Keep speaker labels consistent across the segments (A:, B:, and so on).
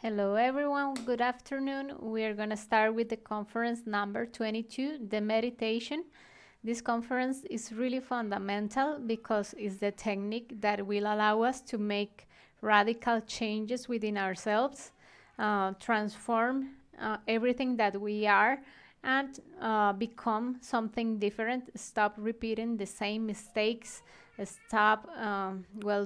A: Hello everyone, good afternoon. We are going to start with the conference number 22, the meditation. This conference is really fundamental because it's the technique that will allow us to make radical changes within ourselves, transform everything that we are, and become something different. Stop repeating the same mistakes, stop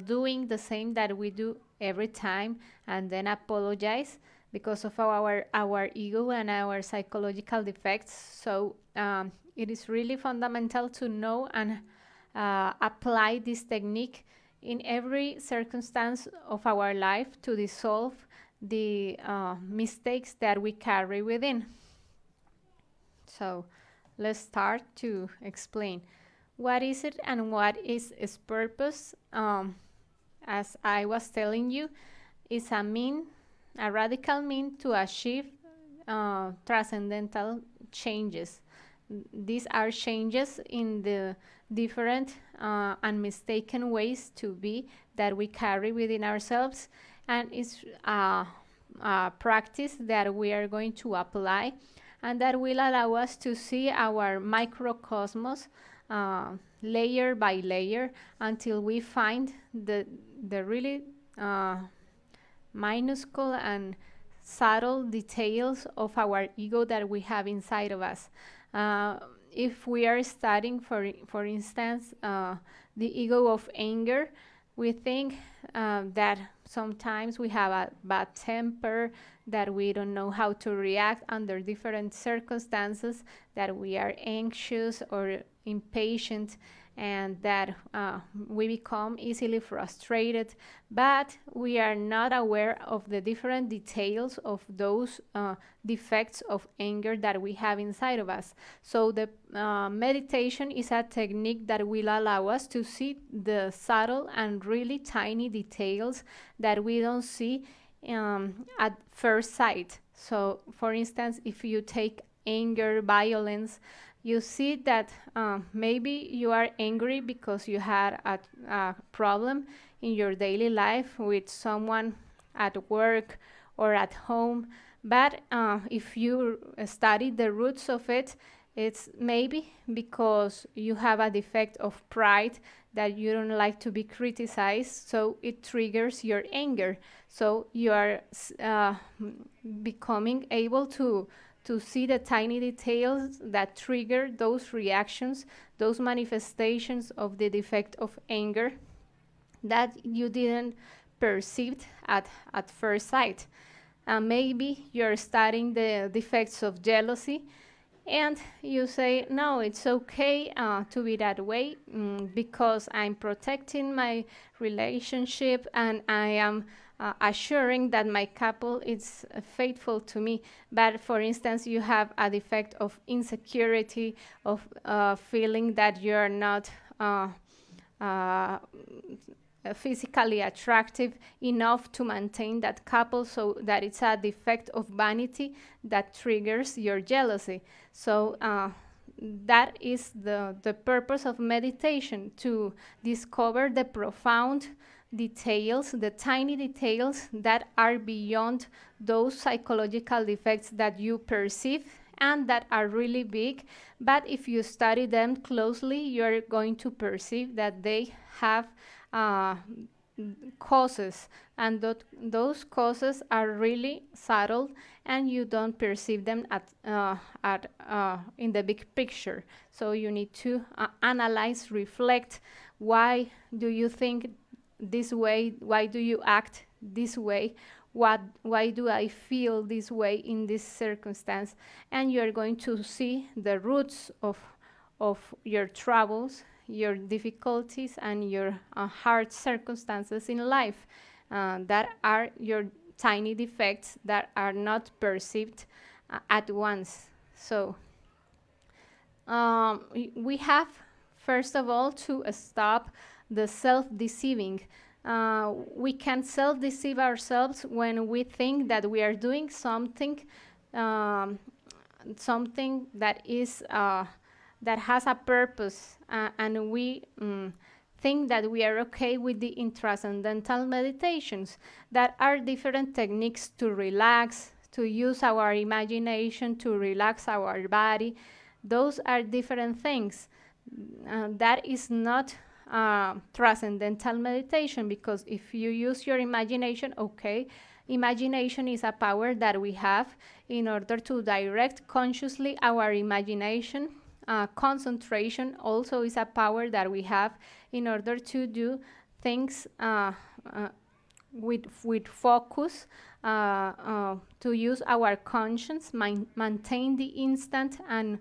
A: doing the same that we do every time, and then apologize because of our ego and our psychological defects. So it is really fundamental to know and apply this technique in every circumstance of our life to dissolve the mistakes that we carry within. So let's start to explain what is it and what is its purpose. As I was telling you, is a radical mean to achieve transcendental changes. These are changes in the different and mistaken ways to be that we carry within ourselves, and it's a practice that we are going to apply and that will allow us to see our microcosmos layer by layer until we find the really minuscule and subtle details of our ego that we have inside of us. If we are studying, for instance, the ego of anger, we think that sometimes we have a bad temper, that we don't know how to react under different circumstances, that we are anxious or impatient, and that we become easily frustrated, but we are not aware of the different details of those defects of anger that we have inside of us. So the meditation is a technique that will allow us to see the subtle and really tiny details that we don't see at first sight. So for instance, if you take anger, violence, you see that maybe you are angry because you had a problem in your daily life with someone at work or at home. But if you study the roots of it, it's maybe because you have a defect of pride, that you don't like to be criticized, so it triggers your anger. So you are becoming able to see the tiny details that trigger those reactions, those manifestations of the defect of anger that you didn't perceive at first sight. Maybe you're studying the defects of jealousy, and you say, no, it's okay to be that way because I'm protecting my relationship and I am assuring that my couple is faithful to me. But for instance, you have a defect of insecurity, of feeling that you're not physically attractive enough to maintain that couple, so that it's a defect of vanity that triggers your jealousy. So that is the purpose of meditation, to discover the profound details, the tiny details that are beyond those psychological defects that you perceive and that are really big. But if you study them closely, you're going to perceive that they have causes, and those causes are really subtle, and you don't perceive them in the big picture. So you need to analyze, reflect. Why do you think this way? Why do you act this way? Why do I feel this way in this circumstance? And you're going to see the roots of your troubles, your difficulties, and your hard circumstances in life that are your tiny defects that are not perceived at once. So we have, first of all, to stop the self-deceiving. We can self-deceive ourselves when we think that we are doing something that is that has a purpose, and we think that we are okay with the intracendental meditations, that are different techniques to relax, to use our imagination, to relax our body. Those are different things. That is not transcendental meditation, because if you use your imagination, okay, imagination is a power that we have in order to direct consciously our imagination. Concentration also is a power that we have in order to do things with focus, to use our conscience, maintain the instant, and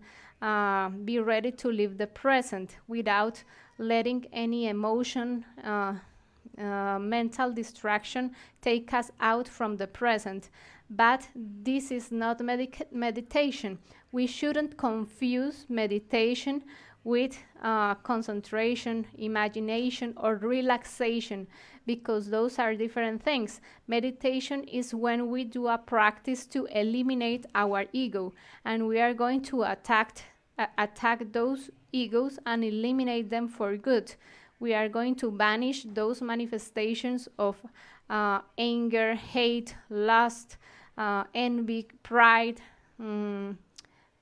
A: be ready to live the present without letting any emotion, mental distraction take us out from the present. But this is not meditation. We shouldn't confuse meditation with concentration, imagination, or relaxation, because those are different things. Meditation is when we do a practice to eliminate our ego, and we are going to attack those egos and eliminate them for good. We are going to banish those manifestations of anger, hate, lust, envy, pride,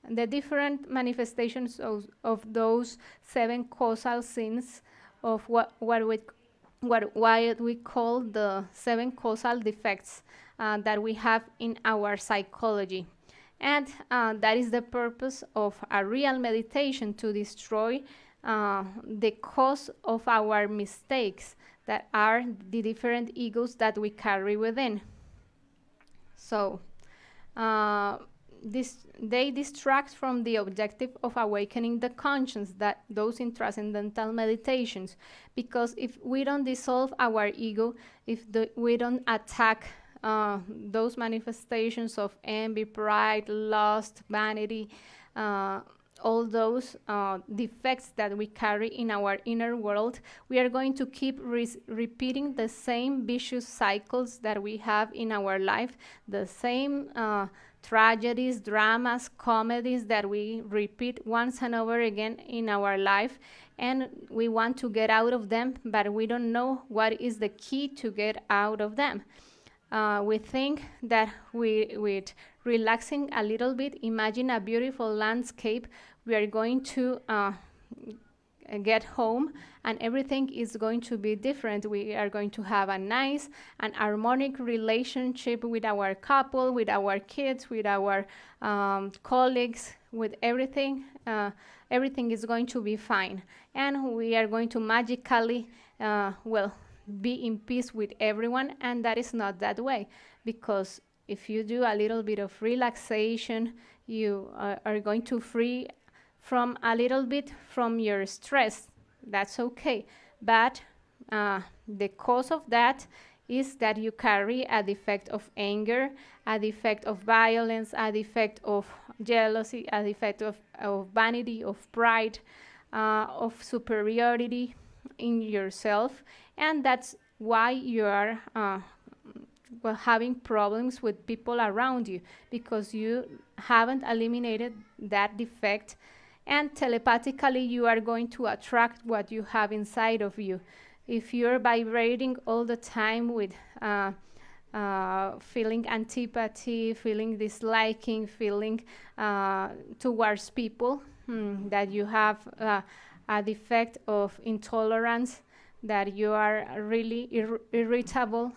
A: the different manifestations of those 7 causal sins, of what we call the 7 causal defects that we have in our psychology. And that is the purpose of a real meditation, to destroy the cause of our mistakes, that are the different egos that we carry within. So they distract from the objective of awakening the conscience, that those in transcendental meditations, because if we don't dissolve our ego, if we don't attack those manifestations of envy, pride, lust, vanity, all those defects that we carry in our inner world, we are going to keep repeating the same vicious cycles that we have in our life, the same tragedies, dramas, comedies that we repeat once and over again in our life, and we want to get out of them, but we don't know what is the key to get out of them. We think that with relaxing a little bit, imagine a beautiful landscape, we are going to get home and everything is going to be different. We are going to have a nice and harmonic relationship with our couple, with our kids, with our colleagues, with everything. Everything is going to be fine, and we are going to magically, be in peace with everyone. And that is not that way, because if you do a little bit of relaxation, you are going to free from a little bit from your stress. That's okay, but the cause of that is that you carry a defect of anger, a defect of violence, a defect of jealousy, a defect of vanity, of pride, of superiority in yourself, and that's why you are having problems with people around you, because you haven't eliminated that defect, and telepathically you are going to attract what you have inside of you. If you're vibrating all the time with feeling antipathy, feeling disliking, feeling towards people, that you have a defect of intolerance, that you are really irritable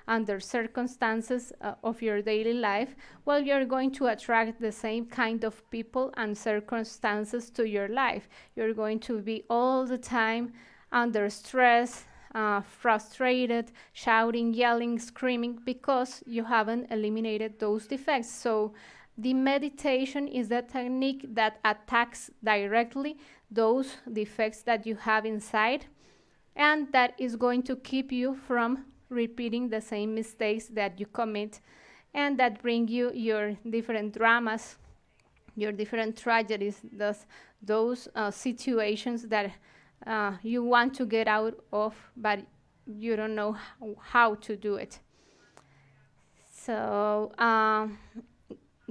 A: under circumstances of your daily life, well, you're going to attract the same kind of people and circumstances to your life. You're going to be all the time under stress, frustrated, shouting, yelling, screaming, because you haven't eliminated those defects. So the meditation is the technique that attacks directly those defects that you have inside, and that is going to keep you from repeating the same mistakes that you commit, and that bring you your different dramas, your different tragedies, those situations that you want to get out of, but you don't know how to do it. So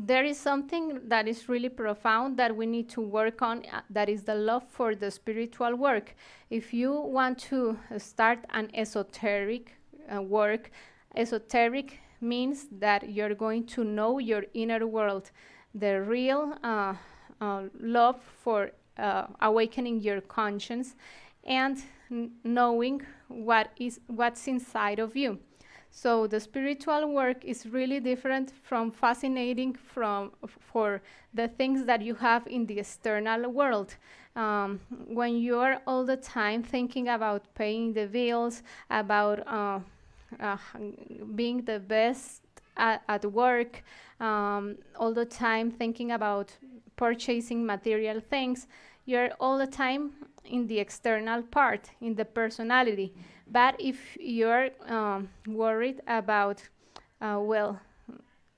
A: there is something that is really profound that we need to work on, that is the love for the spiritual work. If you want to start an esoteric work, esoteric means that you're going to know your inner world, the real love for awakening your conscience and knowing what's inside of you. So the spiritual work is really different from fascinating for the things that you have in the external world. When you're all the time thinking about paying the bills, about uh, being the best at work, all the time thinking about purchasing material things, you're all the time in the external part, in the personality. But if you're worried about, well,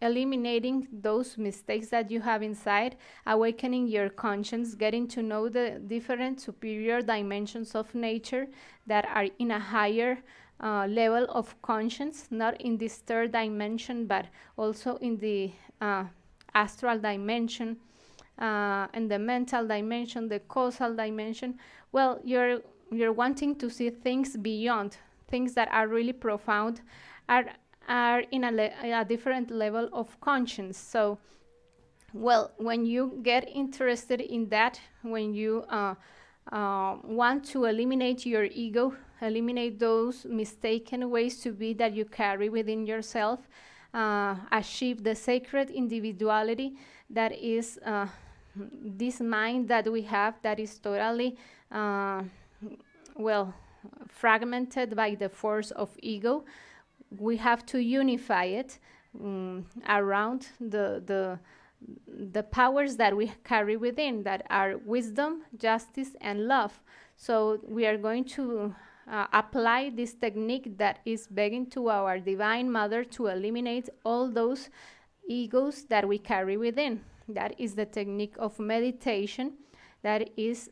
A: eliminating those mistakes that you have inside, awakening your conscience, getting to know the different superior dimensions of nature that are in a higher level of conscience, not in this third dimension, but also in the astral dimension, and the mental dimension, the causal dimension. Well, you're wanting to see things beyond, things that are really profound, are in a different level of conscience. So, well, when you get interested in that, when you want to eliminate your ego, eliminate those mistaken ways to be that you carry within yourself, achieve the sacred individuality that is this mind that we have that is totally, well, fragmented by the force of ego. We have to unify it around the powers that we carry within, that are wisdom, justice, and love. So we are going to apply this technique that is begging to our divine mother to eliminate all those egos that we carry within. That is the technique of meditation. That is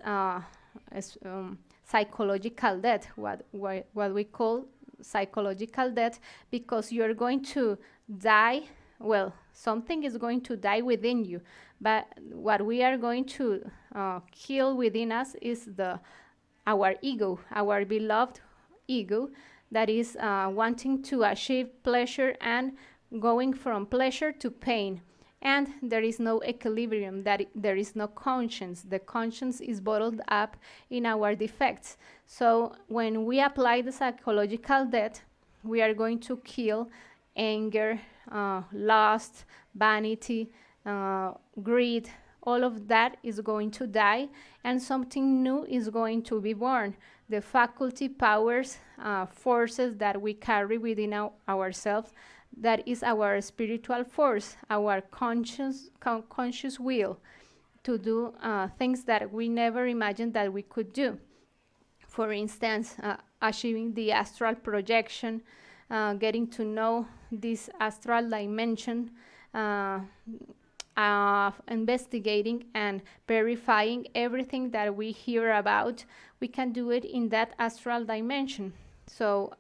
A: psychological death, what we call psychological death, because you're going to die. Well, something is going to die within you, but what we are going to kill within us is our ego, our beloved ego, that is wanting to achieve pleasure and going from pleasure to pain. And there is no equilibrium, that there is no conscience. The conscience is bottled up in our defects. So when we apply the psychological death, we are going to kill anger, lust, vanity, greed. All of that is going to die, and something new is going to be born. The faculty, powers, forces that we carry within ourselves, that is our spiritual force, our conscious will to do things that we never imagined that we could do. For instance, achieving the astral projection, getting to know this astral dimension, investigating and verifying everything that we hear about. We can do it in that astral dimension. So,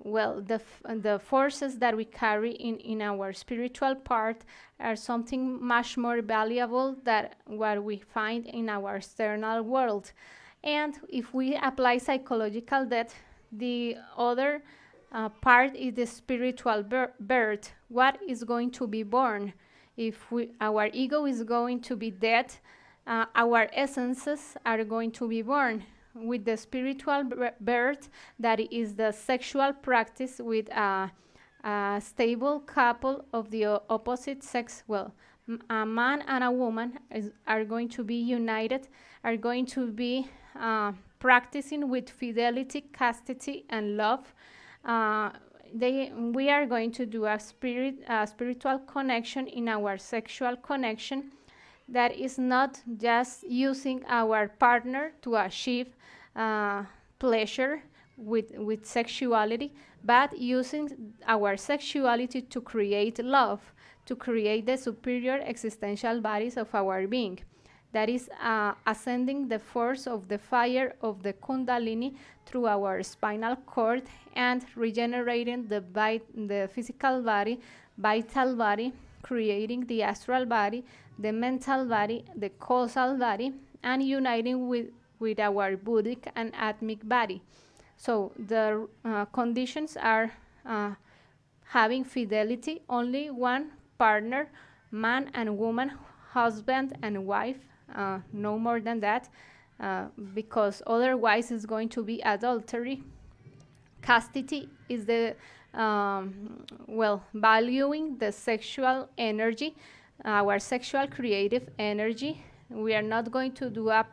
A: well, the forces that we carry in our spiritual part are something much more valuable than what we find in our external world. And if we apply psychological death, the other part is the spiritual birth. What is going to be born? If our ego is going to be dead, our essences are going to be born with the spiritual birth, that is the sexual practice with a stable couple of the opposite sex. Well, a man and a woman are going to be united, are going to be practicing with fidelity, chastity, and love. We are going to do a spiritual connection in our sexual connection, that is not just using our partner to achieve pleasure with sexuality, but using our sexuality to create love, to create the superior existential bodies of our being. That is ascending the force of the fire of the Kundalini through our spinal cord and regenerating the physical body, vital body, creating the astral body, the mental body, the causal body, and uniting with our buddhic and atmic body. So the conditions are having fidelity, only one partner, man and woman, husband and wife, no more than that, because otherwise it's going to be adultery. Chastity is the valuing the sexual energy, our sexual creative energy. We are not going to do a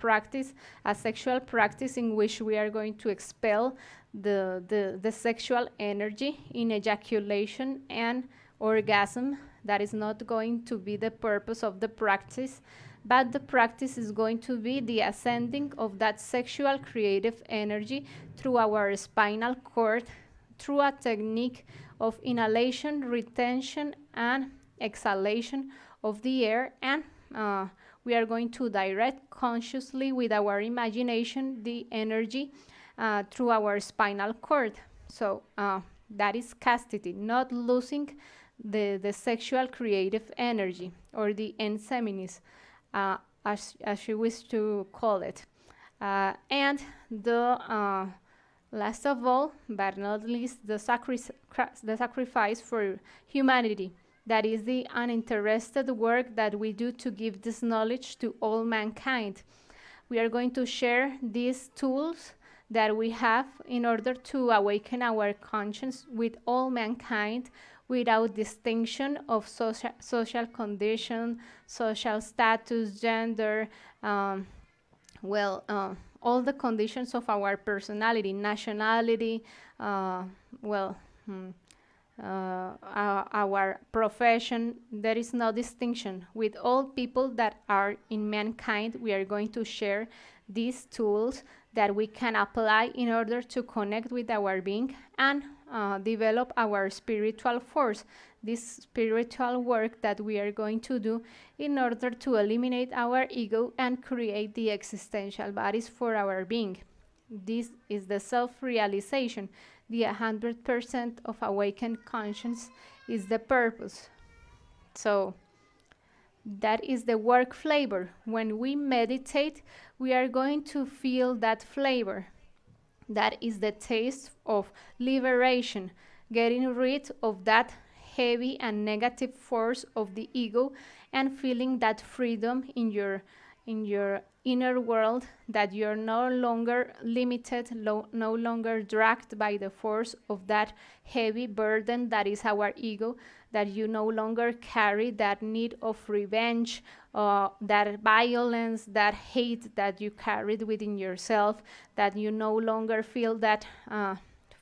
A: sexual practice in which we are going to expel the sexual energy in ejaculation and orgasm. That is not going to be the purpose of the practice, but the practice is going to be the ascending of that sexual creative energy through our spinal cord, through a technique of inhalation, retention, and exhalation of the air. And we are going to direct consciously with our imagination the energy through our spinal cord. So that is chastity, not losing the sexual creative energy, or the enseminis, as you wish to call it. And the last of all, but not least, the sacrifice for humanity. That is the uninterested work that we do to give this knowledge to all mankind. We are going to share these tools that we have in order to awaken our conscience with all mankind, without distinction of social condition, social status, gender, all the conditions of our personality, nationality, our profession. There is no distinction. With all people that are in mankind, we are going to share these tools that we can apply in order to connect with our being and develop our spiritual force. This spiritual work that we are going to do in order to eliminate our ego and create the existential bodies for our being. This is the self-realization. The 100% of awakened conscience is the purpose. So that is the work flavor. When we meditate, we are going to feel that flavor. That is the taste of liberation, getting rid of that heavy and negative force of the ego and feeling that freedom in your inner world, that you're no longer limited, no longer dragged by the force of that heavy burden that is our ego, that you no longer carry that need of revenge, that violence, that hate that you carried within yourself, that you no longer feel that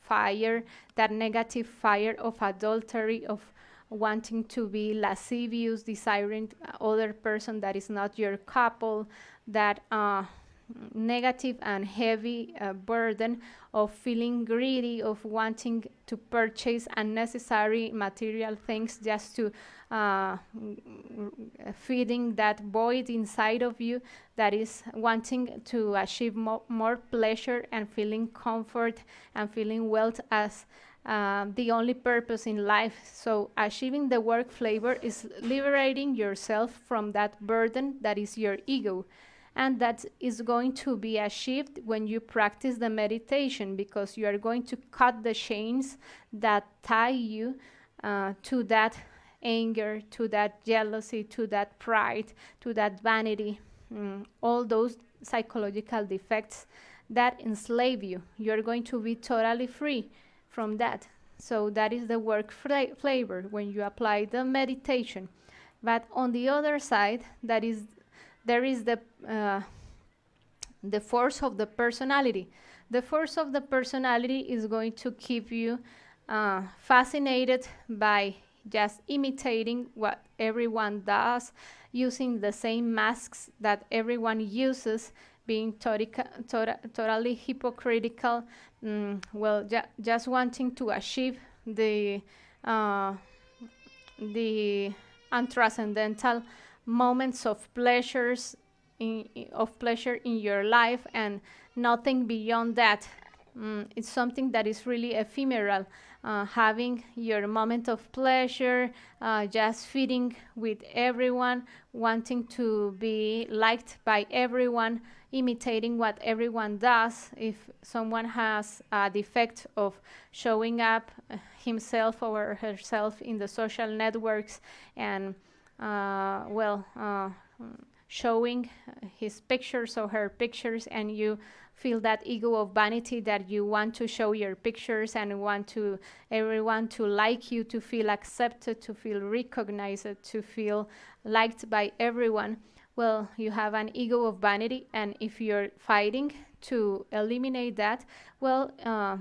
A: fire, that negative fire of adultery, of wanting to be lascivious, desiring other person that is not your couple, that negative and heavy burden of feeling greedy, of wanting to purchase unnecessary material things just to feeding that void inside of you, that is wanting to achieve more pleasure and feeling comfort and feeling wealth as the only purpose in life. So achieving the work flavor is liberating yourself from that burden that is your ego. And that is going to be achieved when you practice the meditation, because you are going to cut the chains that tie you to that anger, to that jealousy, to that pride, to that vanity, all those psychological defects that enslave you. You're going to be totally free from that. So that is the work flavor when you apply the meditation. But on the other side, there is the force of the personality. The force of the personality is going to keep you fascinated by just imitating what everyone does, using the same masks that everyone uses, being totally hypocritical, just wanting to achieve the untranscendental moments of pleasure in your life, and nothing beyond that. it's something that is really ephemeral. Having your moment of pleasure, just fitting with everyone, wanting to be liked by everyone, imitating what everyone does. If someone has a defect of showing up himself or herself in the social networks and showing his pictures or her pictures, and you feel that ego of vanity that you want to show your pictures and want to everyone to like you, to feel accepted, to feel recognized, to feel liked by everyone. Well, you have an ego of vanity, and if you're fighting to eliminate that, well,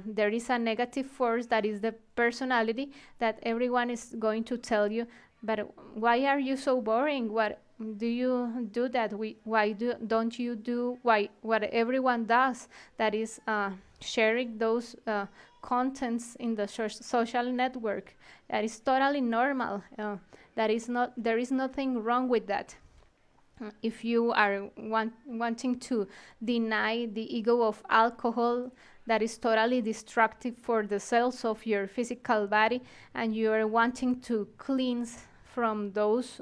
A: there is a negative force that is the personality that everyone is going to tell you, but why are you so boring? What do you do that? Why don't you do what everyone does? That is sharing those contents in the social network. That is totally normal. That is not. There is nothing wrong with that. If you are wanting to deny the ego of alcohol, that is totally destructive for the cells of your physical body, and you are wanting to cleanse from those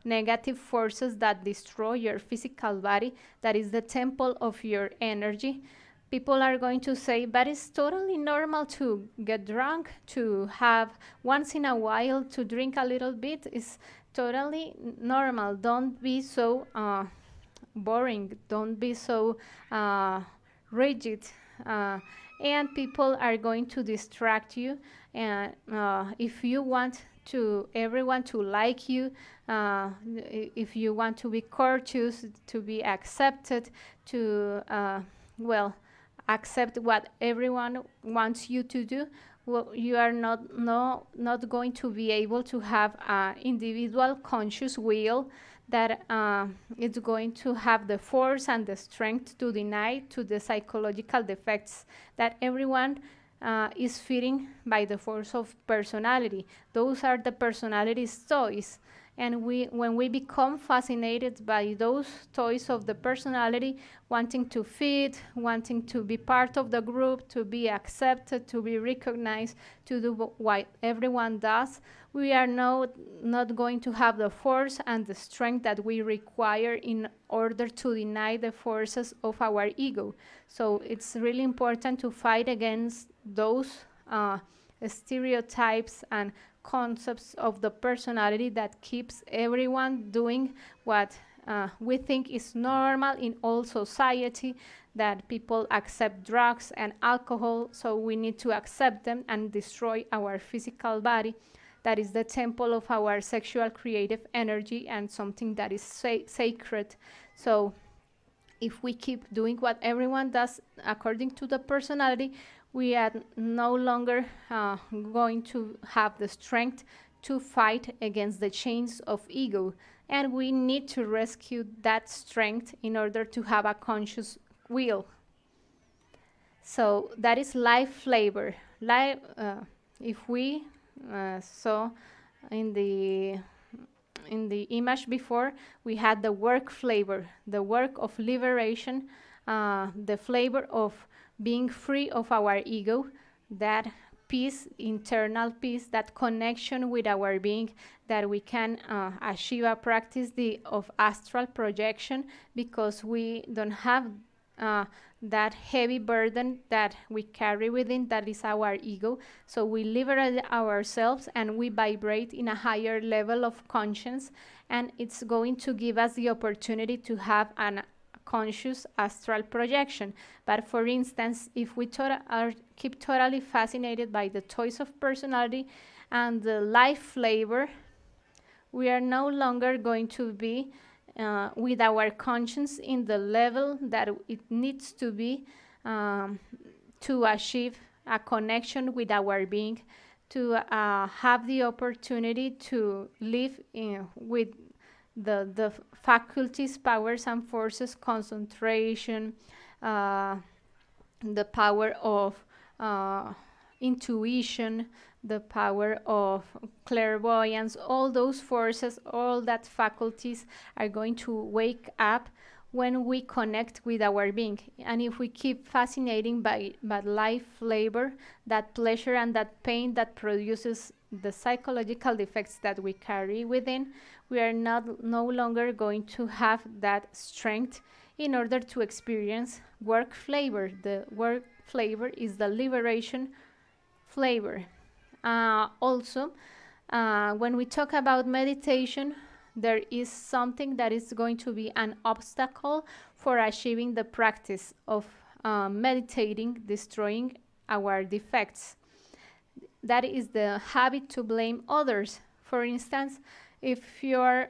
A: negative forces that destroy your physical body, that is the temple of your energy. People are going to say, but it's totally normal to get drunk, to have once in a while to drink a little bit. Is totally normal. Don't be so boring. Don't be so rigid. And people are going to distract you. And if you want to everyone to like you, if you want to be courteous, to be accepted, to accept what everyone wants you to do, well, you are not going to be able to have an individual conscious will that is going to have the force and the strength to deny to the psychological defects that everyone is fitting by the force of personality. Those are the personality's toys. And when we become fascinated by those toys of the personality, wanting to fit, wanting to be part of the group, to be accepted, to be recognized, to do what everyone does, we are not going to have the force and the strength that we require in order to deny the forces of our ego. So it's really important to fight against those stereotypes and concepts of the personality that keeps everyone doing what we think is normal in all society, that people accept drugs and alcohol, so we need to accept them and destroy our physical body. That is the temple of our sexual creative energy and something that is sacred. So if we keep doing what everyone does according to the personality, we are no longer going to have the strength to fight against the chains of ego. And we need to rescue that strength in order to have a conscious will. So that is life flavor. If we saw in the image before, we had the work flavor, the work of liberation, the flavor of being free of our ego, that peace, internal peace, that connection with our being, that we can achieve a practice of astral projection, because we don't have that heavy burden that we carry within, that is our ego. So we liberate ourselves and we vibrate in a higher level of conscience, and it's going to give us the opportunity to have an conscious astral projection. But for instance, if we keep totally fascinated by the toys of personality and the life flavor, we are no longer going to be with our conscience in the level that it needs to be to achieve a connection with our being, to have the opportunity to live with the faculties, powers, and forces, concentration, the power of intuition, the power of clairvoyance. All those forces, all that faculties are going to wake up when we connect with our being. And if we keep fascinating by life flavor, that pleasure and that pain that produces the psychological defects that we carry within, we are no longer going to have that strength in order to experience work flavor. The work flavor is the liberation flavor. Also, when we talk about meditation, there is something that is going to be an obstacle for achieving the practice of meditating, destroying our defects. That is the habit to blame others. For instance, if you're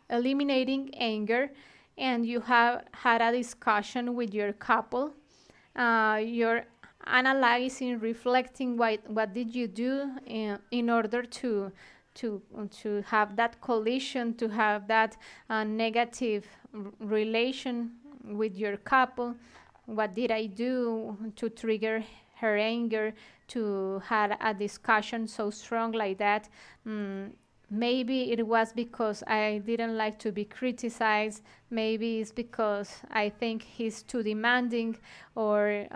A: eliminating anger and you have had a discussion with your couple, you're analyzing, reflecting what did you do in order to have that collision, to have that negative relation with your couple. What did I do to trigger her anger, to have a discussion so strong like that? Maybe it was because I didn't like to be criticized. Maybe it's because I think he's too demanding, or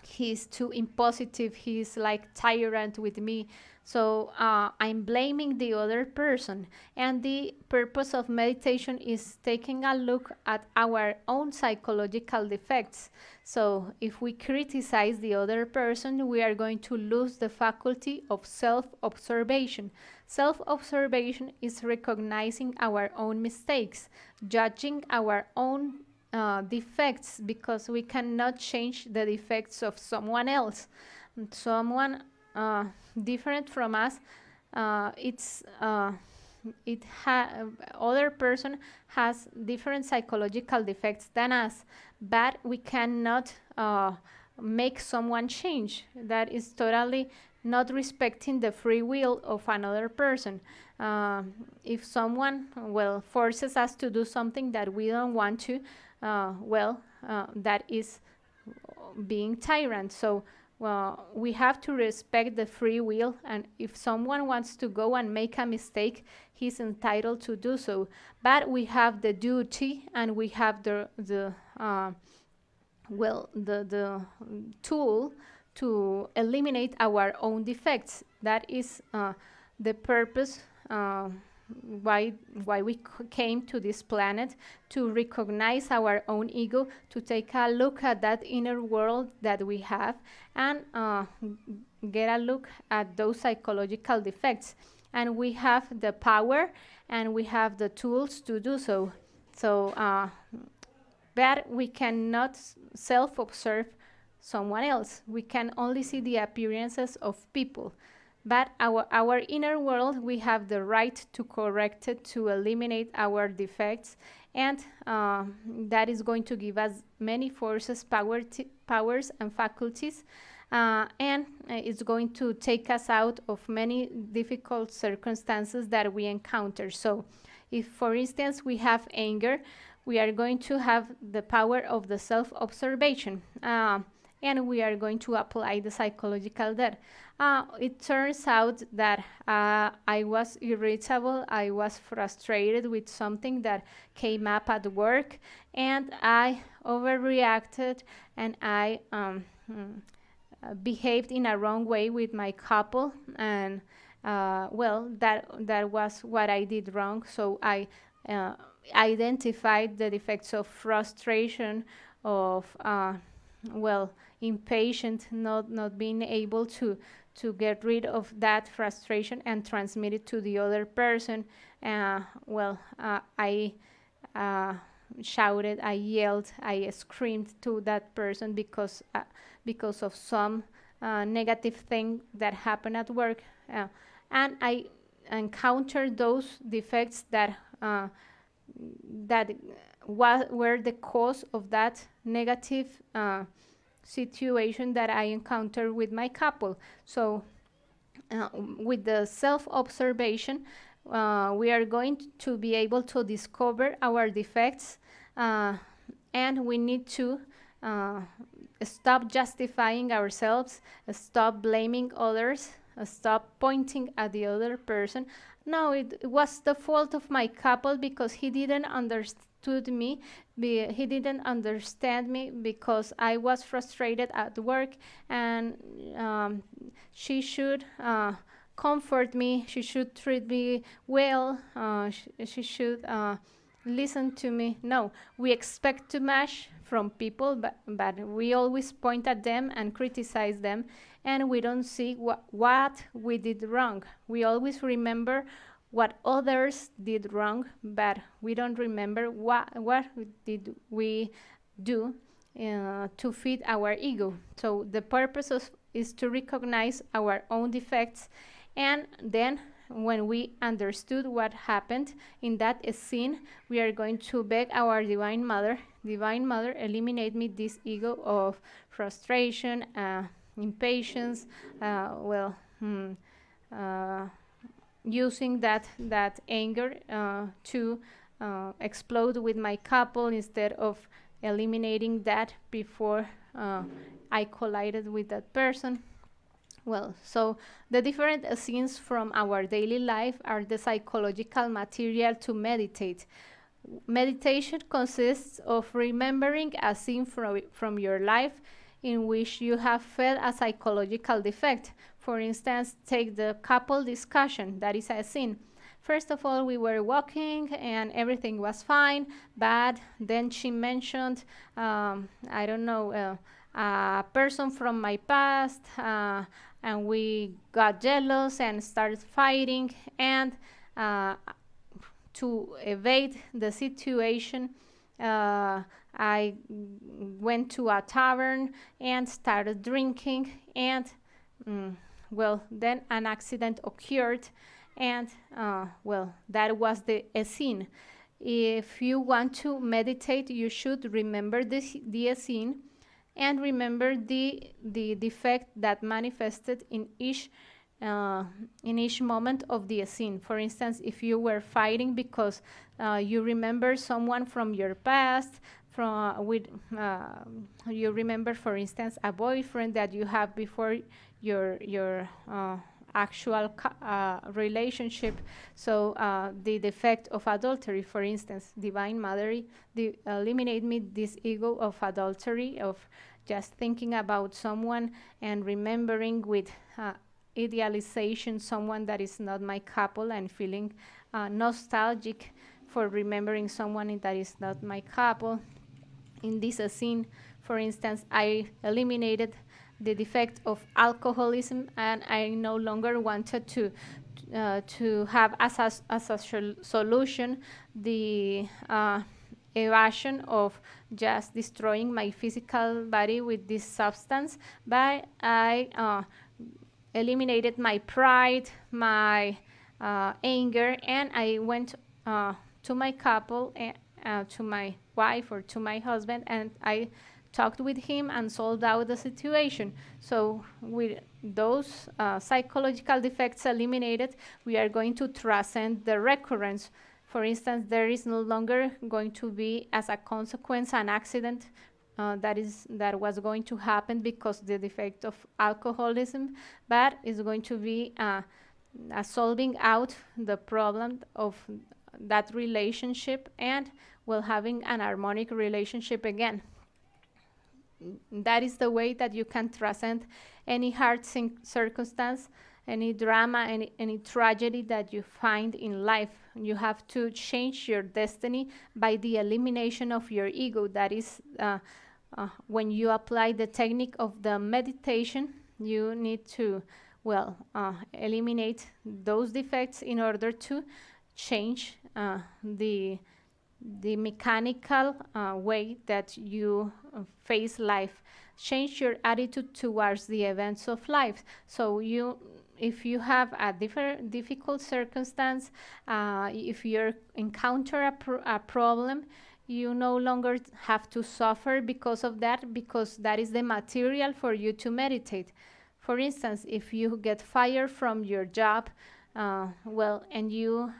A: he's too impositive, he's like tyrant with me. So I'm blaming the other person. And the purpose of meditation is taking a look at our own psychological defects. So if we criticize the other person, we are going to lose the faculty of self-observation. Self-observation is recognizing our own mistakes, judging our own defects, because we cannot change the defects of someone else. Someone different from us, other person has different psychological defects than us, but we cannot make someone change. That is totally not respecting the free will of another person. If someone forces us to do something that we don't want to, that is being tyrant. So we have to respect the free will, and if someone wants to go and make a mistake, he's entitled to do so. But we have the duty, and we have the tool to eliminate our own defects. That is the purpose why we came to this planet, to recognize our own ego, to take a look at that inner world that we have, and get a look at those psychological defects. And we have the power and we have the tools to do so. But we cannot self-observe someone else. We can only see the appearances of people. But our inner world, we have the right to correct it, to eliminate our defects, and that is going to give us many forces, powers, and faculties, and it's going to take us out of many difficult circumstances that we encounter. So if, for instance, we have anger, we are going to have the power of the self-observation, and we are going to apply the psychological debt. It turns out that I was irritable, I was frustrated with something that came up at work, and I overreacted, and I behaved in a wrong way with my couple, and that was what I did wrong. So I identified the defects of frustration, of impatient, not being able to get rid of that frustration and transmit it to the other person. I shouted, I yelled, I screamed to that person because of some negative thing that happened at work, and I encountered those defects that were the cause of that negative situation that I encountered with my couple. So with the self-observation, we are going to be able to discover our defects, and we need to stop justifying ourselves, stop blaming others, stop pointing at the other person. No, it was the fault of my couple because he didn't me. He didn't understand me because I was frustrated at work, and she should comfort me. She should treat me well. She should listen to me. No, we expect too much from people, but we always point at them and criticize them, and we don't see what we did wrong. We always remember what others did wrong, but we don't remember what did we do to feed our ego. So the purpose is to recognize our own defects, and then when we understood what happened in that scene, we are going to beg our Divine Mother, eliminate me this ego of frustration, impatience, well, using that anger to explode with my couple instead of eliminating that before I collided with that person. Well, so the different scenes from our daily life are the psychological material to meditate. Meditation consists of remembering a scene from your life in which you have felt a psychological defect. For instance, take the couple discussion, that is a scene. First of all, we were walking and everything was fine, but then she mentioned, I don't know, a person from my past, and we got jealous and started fighting, and to evade the situation, I went to a tavern and started drinking, and well, then an accident occurred, and well, that was the scene. If you want to meditate, you should remember the scene and remember the defect that manifested in each moment of the scene. For instance, if you were fighting because you remember someone from your past, you remember, for instance, a boyfriend that you have before your actual relationship. So the defect of adultery, for instance, Divine Mother, eliminate me this ego of adultery, of just thinking about someone and remembering with idealization someone that is not my couple, and feeling nostalgic for remembering someone that is not my couple. In this scene, for instance, I eliminated the defect of alcoholism, and I no longer wanted to have as a solution the evasion of just destroying my physical body with this substance, but I eliminated my pride, my anger, and I went to my couple, to my wife or to my husband, and I talked with him and solved out the situation. So with those psychological defects eliminated, we are going to transcend the recurrence. For instance, there is no longer going to be, as a consequence, an accident that was going to happen because the defect of alcoholism, but is going to be solving out the problem of that relationship, and well, having an harmonic relationship again. That is the way that you can transcend any hard circumstance, any drama, any tragedy that you find in life. You have to change your destiny by the elimination of your ego. That is, when you apply the technique of the meditation, you need to, well, eliminate those defects in order to change the mechanical way that you face life. Change your attitude towards the events of life. So if you have a difficult circumstance, if you encounter a problem, you no longer have to suffer because of that, because that is the material for you to meditate. For instance, if you get fired from your job, well, and you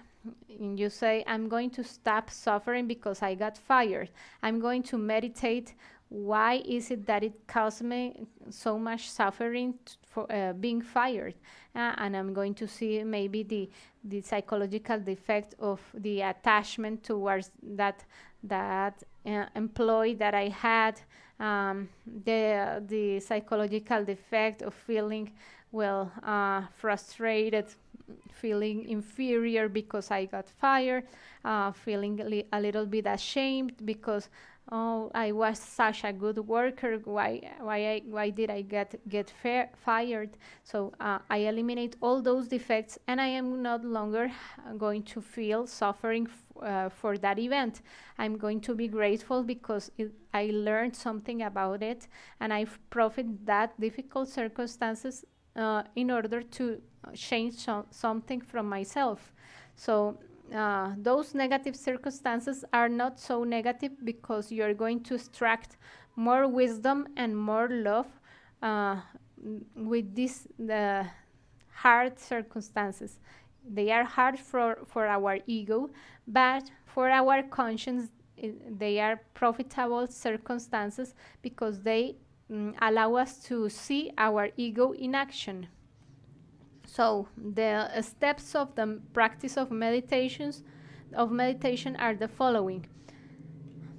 A: say, I'm going to stop suffering because I got fired. I'm going to meditate. Why is it that it caused me so much suffering for being fired? And I'm going to see maybe the psychological defect of the attachment towards that that employee that I had, the psychological defect of feeling, well, frustrated, feeling inferior because I got fired, feeling a little bit ashamed because, oh, I was such a good worker. Why did I get fired? So I eliminate all those defects, and I am not longer going to feel suffering for that event. I'm going to be grateful because I learned something about it, and I profit that difficult circumstances in order to change something from myself. So those negative circumstances are not so negative because you're going to extract more wisdom and more love uh, with these the hard circumstances. They are hard for our ego, but for our conscience, they are profitable circumstances because they allow us to see our ego in action. So the steps of the practice of meditation are the following.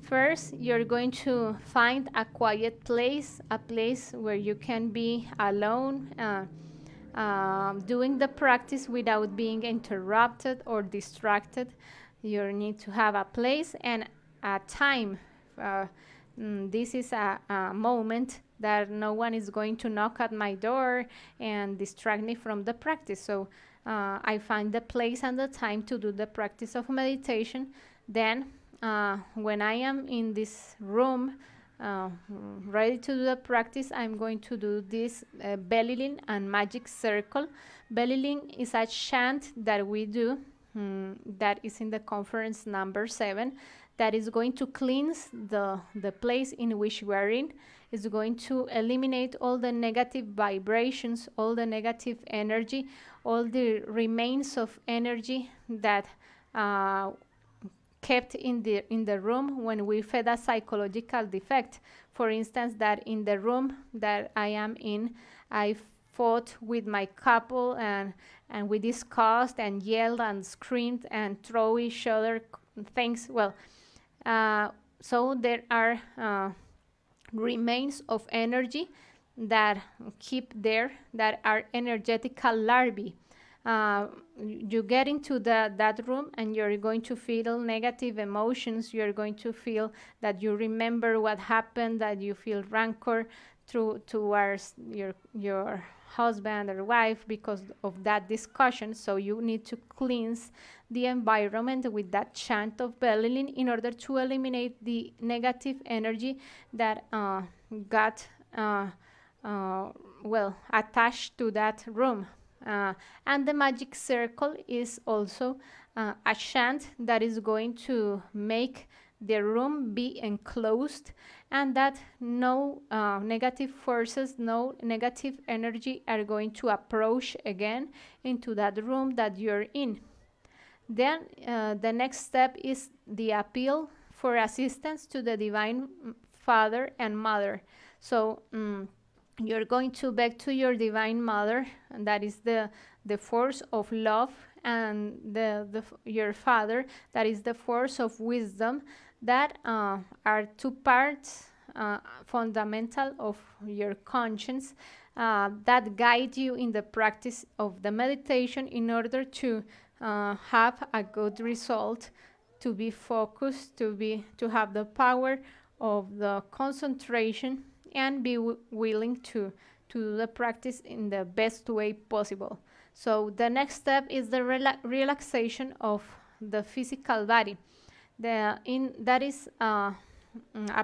A: First, you're going to find a quiet place, a place where you can be alone, doing the practice without being interrupted or distracted. You need to have a place and a time. Uh, this is a moment that no one is going to knock at my door and distract me from the practice. So I find the place and the time to do the practice of meditation. Then, when I am in this room, uh, ready to do the practice, I'm going to do this Belilin and magic circle. Belilin is a chant that we do, that is in the conference number 7, that is going to cleanse the place in which we are in. It's going to eliminate all the negative vibrations, all the negative energy, all the remains of energy that kept in the room when we fed a psychological defect. For instance, that in the room that I am in, I fought with my couple, and we discussed and yelled and screamed and throw each other things. Well, so there are remains of energy that keep there, that are energetical larvae. You get into that room and you're going to feel negative emotions. You're going to feel that you remember what happened, that you feel rancor towards your husband or wife because of that discussion. So you need to cleanse the environment with that chant of Belilin in order to eliminate the negative energy that got well attached to that room. And the magic circle is also a chant that is going to make the room be enclosed, and that no negative forces, no negative energy are going to approach again into that room that you're in. Then the next step is the appeal for assistance to the Divine Father and Mother. So you're going to beg to your Divine Mother, and that is the force of love, and your Father, that is the force of wisdom, that are two parts fundamental of your conscience, that guide you in the practice of the meditation in order to have a good result, to be focused, to have the power of the concentration, and be willing to do the practice in the best way possible. So the next step is the relaxation of the physical body. That is a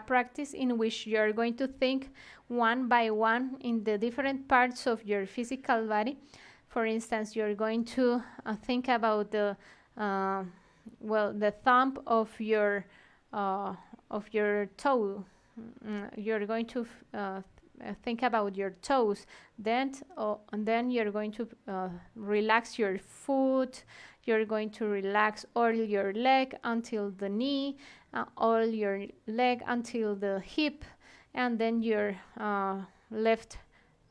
A: practice in which you're going to think one by one in the different parts of your physical body. For instance, you're going to think about the thumb of your toe. You're going to think about your toes. Then you're going to relax your foot. You're going to relax all your leg until the knee, all your leg until the hip, and then your left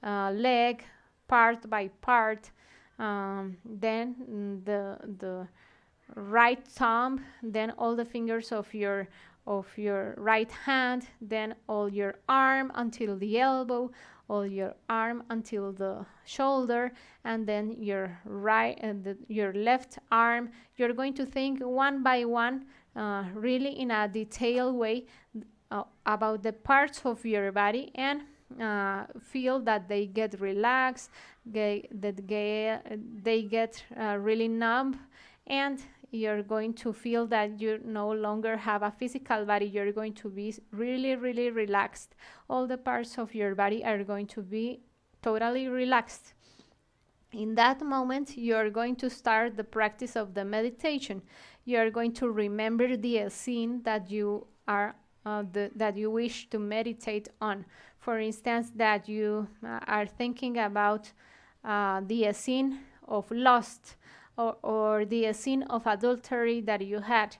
A: leg part by part. Then the right thumb, then all the fingers of your of your right hand, then all your arm until the elbow, all your arm until the shoulder, and then your right and your left arm. You're going to think one by one, really in a detailed way, about the parts of your body, and feel that they get relaxed, they get really numb, and you're going to feel that you no longer have a physical body. You're going to be really, really relaxed. All the parts of your body are going to be totally relaxed. In that moment, you're going to start the practice of the meditation. You're going to remember the scene that you are that you wish to meditate on. For instance, that you are thinking about the scene of lust, or the scene of adultery that you had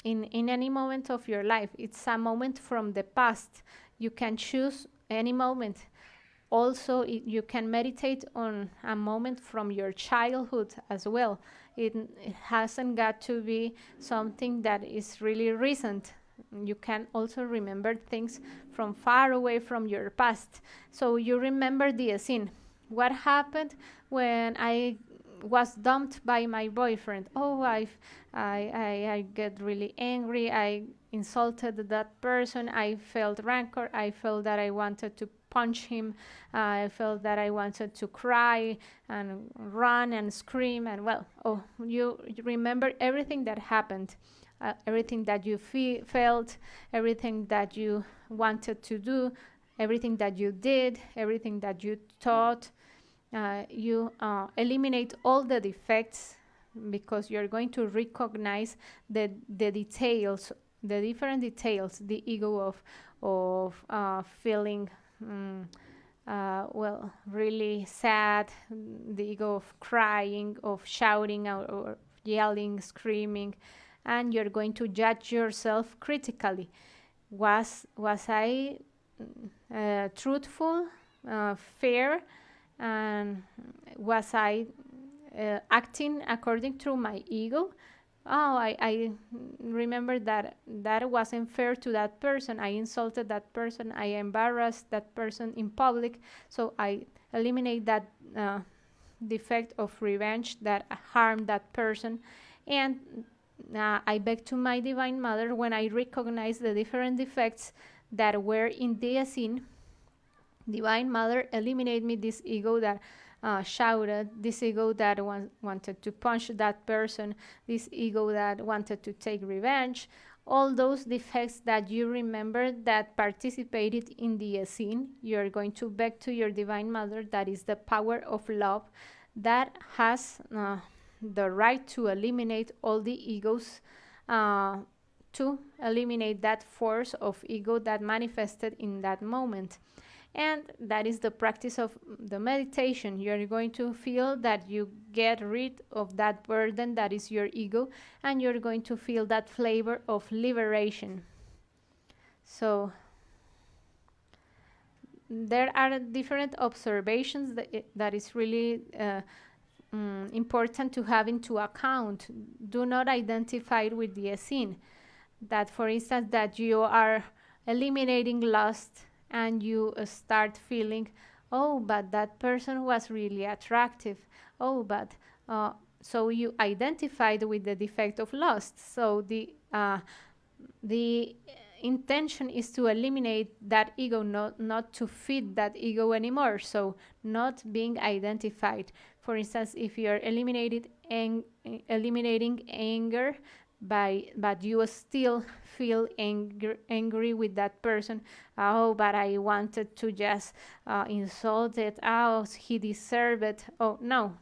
A: in any moment of your life. It's a moment from the past. You can choose any moment. Also, you can meditate on a moment from your childhood as well. It hasn't got to be something that is really recent. You can also remember things from far away from your past. So you remember the scene. What happened when I was dumped by my boyfriend? Oh, I get really angry. I insulted that person. I felt rancor. I felt that I wanted to punch him. I felt that I wanted to cry and run and scream. And well, you remember everything that happened, everything that you felt, everything that you wanted to do, everything that you did, everything that you thought. You eliminate all the defects, because you're going to recognize the details, the different details, the ego of feeling really sad, the ego of crying, of shouting, or yelling, screaming, and you're going to judge yourself critically. Was I truthful, fair, and was I acting according to my ego? Oh, I remember that wasn't fair to that person. I insulted that person. I embarrassed that person in public. So I eliminate that defect of revenge that harmed that person. And I beg to my Divine Mother, when I recognize the different defects that were in the scene, Divine Mother, eliminate me this ego that shouted, this ego that wanted to punch that person, this ego that wanted to take revenge, all those defects that you remember that participated in the scene. You're going to beg to your Divine Mother, that is the power of love, that has the right to eliminate all the egos, to eliminate that force of ego that manifested in that moment. And that is the practice of the meditation. You're going to feel that you get rid of that burden that is your ego, and you're going to feel that flavor of liberation. So there are different observations that is really important to have into account. Do not identify with the scene. That, for instance, that you are eliminating lust, and you start feeling, oh, but that person was really attractive. Oh, but so you identified with the defect of lust. So the intention is to eliminate that ego, not to feed that ego anymore. So not being identified. For instance, if you're eliminating anger, but you still feel angry with that person. Oh, but I wanted to just insult it. Oh, he deserved it. Oh, no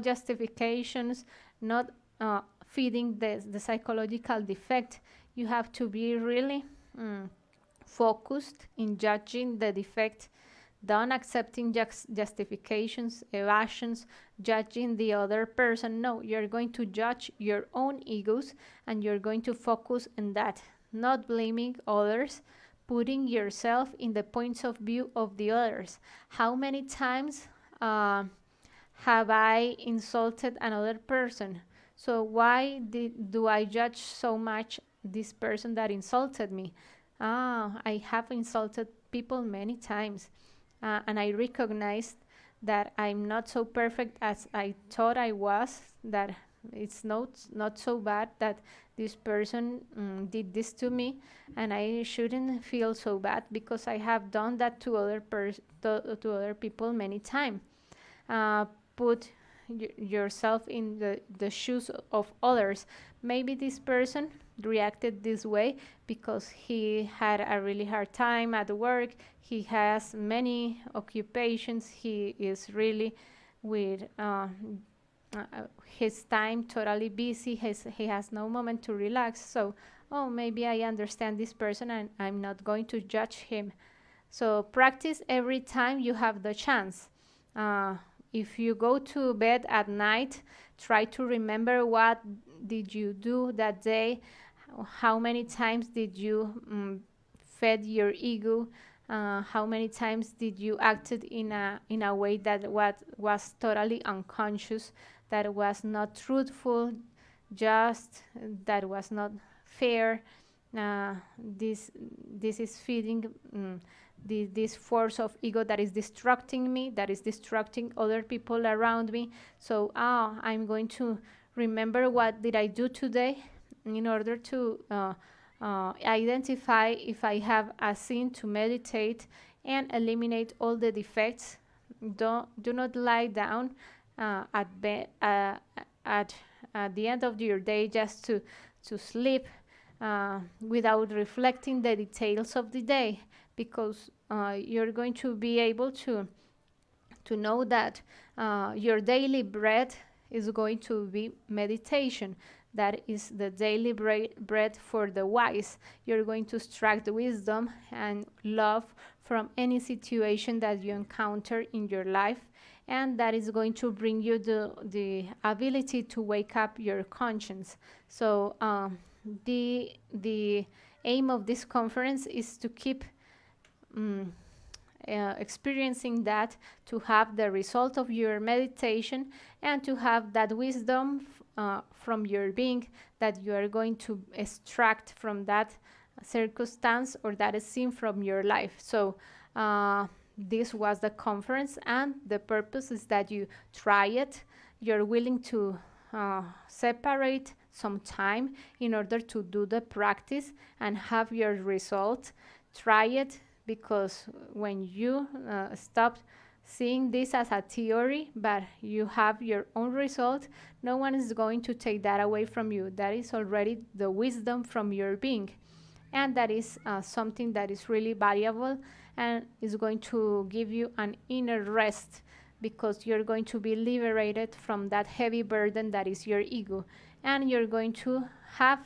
A: justifications, not feeding the psychological defect. You have to be really focused in judging the defect, done accepting justifications, evasions, judging the other person. No, you're going to judge your own egos, and you're going to focus on that, not blaming others, putting yourself in the points of view of the others. How many times have I insulted another person? So why do I judge so much this person that insulted me. I have insulted people many times, and I recognized that I'm not so perfect as I thought I was, that it's not so bad that this person did this to me, and I shouldn't feel so bad because I have done that to to other people many times. Put yourself in the shoes of others. Maybe this person reacted this way because he had a really hard time at work. He has many occupations. He is really with his time totally busy. He has no moment to relax. So, oh, maybe I understand this person and I'm not going to judge him. So practice every time you have the chance. Uh, if you go to bed at night, try to remember what did you do that day, how many times did you fed your ego, how many times did you acted in a way that was totally unconscious, that was not truthful, just that was not fair. This is feeding this force of ego that is distracting me, that is distracting other people around me. So I'm going to remember what did I do today in order to identify if I have a sin, to meditate and eliminate all the defects. Do not lie down at bed at the end of your day just to sleep without reflecting the details of the day, because you're going to be able to know that your daily bread is going to be meditation. That is the daily bread for the wise. You're going to extract wisdom and love from any situation that you encounter in your life, and that is going to bring you the ability to wake up your conscience. So the aim of this conference is to keep experiencing that, to have the result of your meditation, and to have that wisdom from your being that you are going to extract from that circumstance or that is seen from your life. So this was the conference, and the purpose is that you try it. You're willing to separate some time in order to do the practice and have your result. Try it, because when you stop seeing this as a theory, but you have your own result, no one is going to take that away from you. That is already the wisdom from your being, and that is something that is really valuable and is going to give you an inner rest, because you're going to be liberated from that heavy burden that is your ego, and you're going to have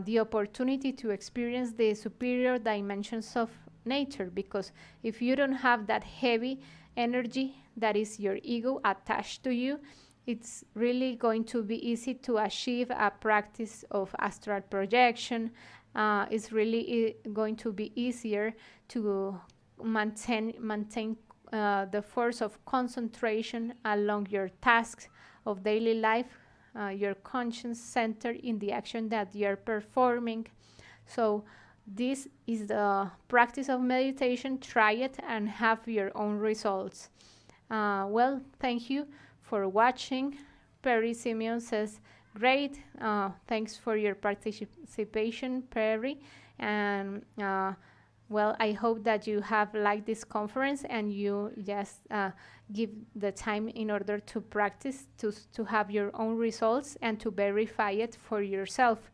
A: the opportunity to experience the superior dimensions of nature, because if you don't have that heavy energy that is your ego attached to you, it's really going to be easy to achieve a practice of astral projection. It's really going to be easier to maintain the force of concentration along your tasks of daily life, your conscience centered in the action that you're performing. So this is the practice of meditation. Try it and have your own results. Well, thank you for watching. Perry Simeon says, great. Thanks for your participation, Perry. And well, I hope that you have liked this conference and you just give the time in order to practice, to have your own results and to verify it for yourself.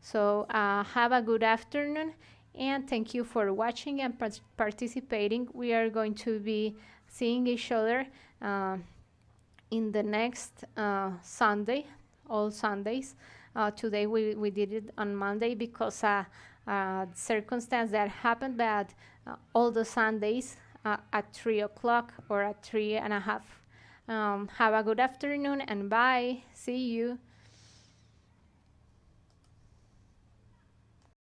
A: So have a good afternoon, and thank you for watching and participating. We are going to be seeing each other in the next Sunday, all Sundays. Today we did it on Monday because circumstance that happened, but all the Sundays at 3 o'clock or at 3:30. Have a good afternoon and bye. See you.